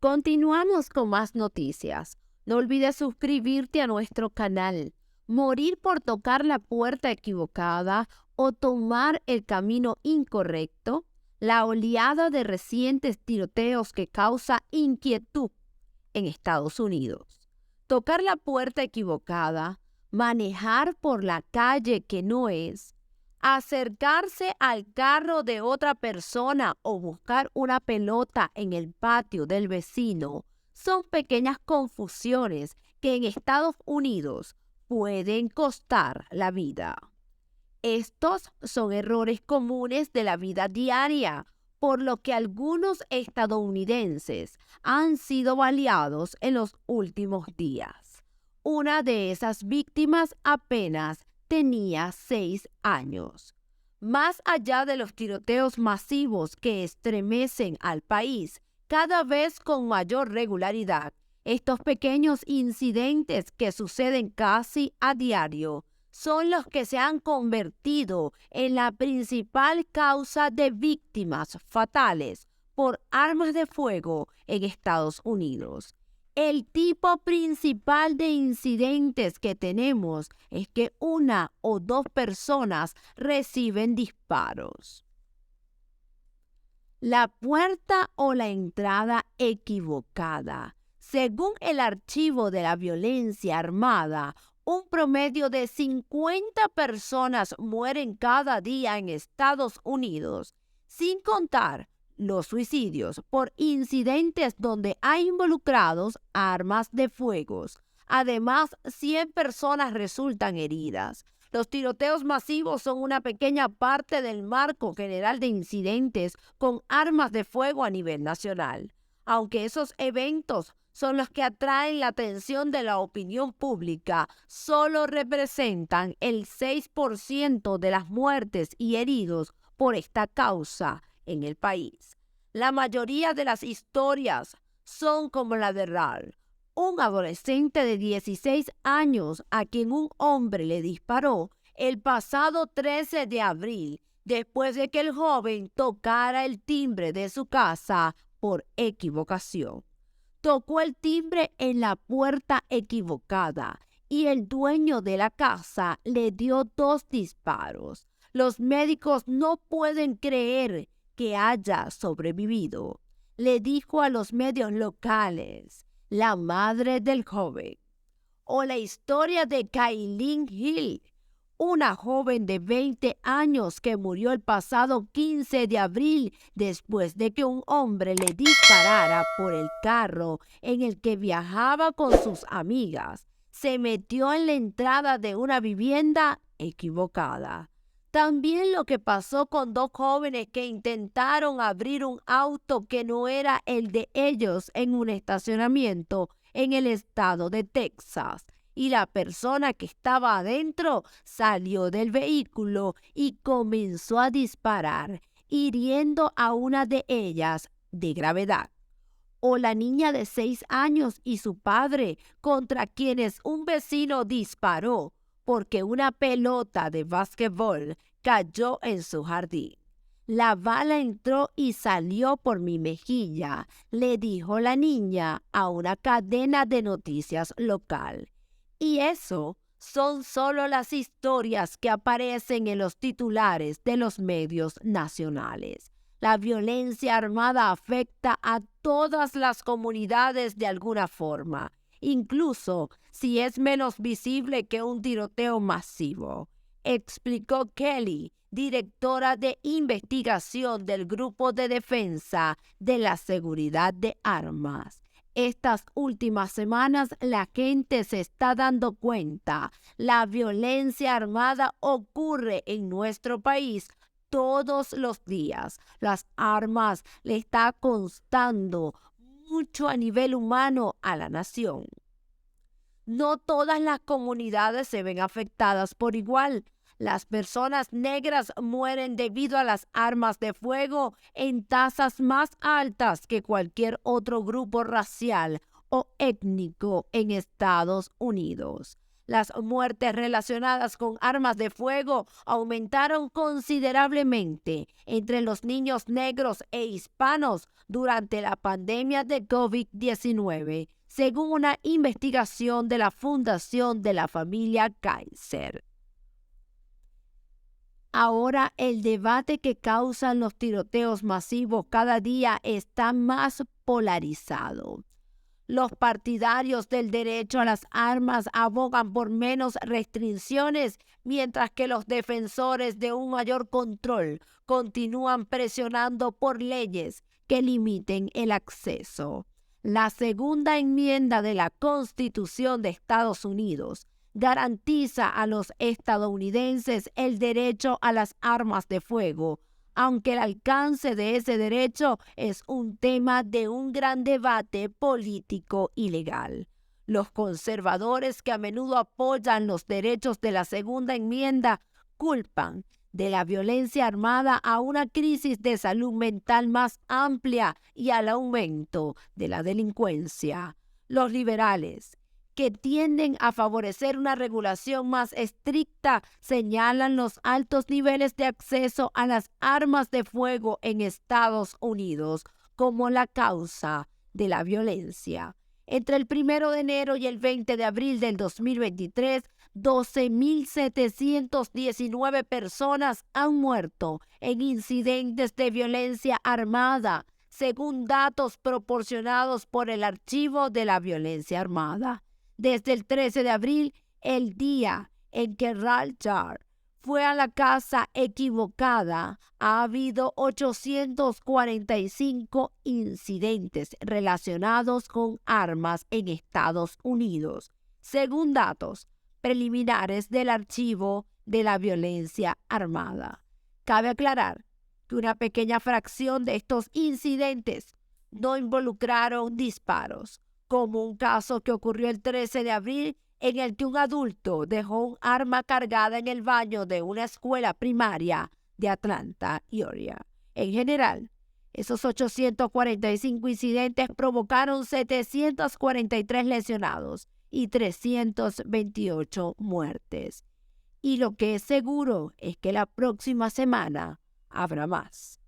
Continuamos con más noticias. No olvides suscribirte a nuestro canal. Morir por tocar la puerta equivocada o tomar el camino incorrecto. La oleada de recientes tiroteos que causa inquietud en Estados Unidos. Tocar la puerta equivocada, manejar por la calle que no es, acercarse al carro de otra persona o buscar una pelota en el patio del vecino son pequeñas confusiones que en Estados Unidos pueden costar la vida. Estos son errores comunes de la vida diaria, por lo que algunos estadounidenses han sido baleados en los últimos días. Una de esas víctimas apenas tenía 6 años. Más allá de los tiroteos masivos que estremecen al país cada vez con mayor regularidad, estos pequeños incidentes que suceden casi a diario son los que se han convertido en la principal causa de víctimas fatales por armas de fuego en Estados Unidos. El tipo principal de incidentes que tenemos es que una o dos personas reciben disparos. La puerta o la entrada equivocada. Según el Archivo de la Violencia Armada, un promedio de 50 personas mueren cada día en Estados Unidos, sin contar los suicidios por incidentes donde hay involucrados armas de fuego. Además, 100 personas resultan heridas. Los tiroteos masivos son una pequeña parte del marco general de incidentes con armas de fuego a nivel nacional. Aunque esos eventos son los que atraen la atención de la opinión pública, solo representan el 6% de las muertes y heridos por esta causa en el país. La mayoría de las historias son como la de Ralph, un adolescente de 16 años a quien un hombre le disparó el pasado 13 de abril después de que el joven tocara el timbre de su casa por equivocación. Tocó el timbre en la puerta equivocada y el dueño de la casa le dio 2 disparos. Los médicos no pueden creer que haya sobrevivido, le dijo a los medios locales la madre del joven. O la historia de Kailyn Hill, una joven de 20 años que murió el pasado 15 de abril después de que un hombre le disparara por el carro en el que viajaba con sus amigas. Se metió en la entrada de una vivienda equivocada. También lo que pasó con 2 jóvenes que intentaron abrir un auto que no era el de ellos en un estacionamiento en el estado de Texas. Y la persona que estaba adentro salió del vehículo y comenzó a disparar, hiriendo a una de ellas de gravedad. O la niña de 6 años y su padre, contra quienes un vecino disparó porque una pelota de básquetbol cayó en su jardín. La bala entró y salió por mi mejilla, le dijo la niña a una cadena de noticias local. Y eso son solo las historias que aparecen en los titulares de los medios nacionales. La violencia armada afecta a todas las comunidades de alguna forma, incluso si es menos visible que un tiroteo masivo, explicó Kelly, directora de investigación del Grupo de Defensa de la Seguridad de Armas. Estas últimas semanas la gente se está dando cuenta. La violencia armada ocurre en nuestro país todos los días. Las armas le está costando mucho a nivel humano a la nación. No todas las comunidades se ven afectadas por igual. Las personas negras mueren debido a las armas de fuego en tasas más altas que cualquier otro grupo racial o étnico en Estados Unidos. Las muertes relacionadas con armas de fuego aumentaron considerablemente entre los niños negros e hispanos durante la pandemia de COVID-19, según una investigación de la Fundación de la Familia Kaiser. Ahora el debate que causan los tiroteos masivos cada día está más polarizado. Los partidarios del derecho a las armas abogan por menos restricciones, mientras que los defensores de un mayor control continúan presionando por leyes que limiten el acceso. La segunda enmienda de la Constitución de Estados Unidos garantiza a los estadounidenses el derecho a las armas de fuego, aunque el alcance de ese derecho es un tema de un gran debate político y legal. Los conservadores, que a menudo apoyan los derechos de la segunda enmienda, culpan de la violencia armada a una crisis de salud mental más amplia y al aumento de la delincuencia. Los liberales, que tienden a favorecer una regulación más estricta, señalan los altos niveles de acceso a las armas de fuego en Estados Unidos como la causa de la violencia. Entre el 1 de enero y el 20 de abril del 2023, 12.719 personas han muerto en incidentes de violencia armada, según datos proporcionados por el Archivo de la Violencia Armada. Desde el 13 de abril, el día en que Ralph Jar fue a la casa equivocada, ha habido 845 incidentes relacionados con armas en Estados Unidos, según datos preliminares del Archivo de la Violencia Armada. Cabe aclarar que una pequeña fracción de estos incidentes no involucraron disparos, como un caso que ocurrió el 13 de abril en el que un adulto dejó un arma cargada en el baño de una escuela primaria de Atlanta, Georgia. En general, esos 845 incidentes provocaron 743 lesionados y 328 muertes. Y lo que es seguro es que la próxima semana habrá más.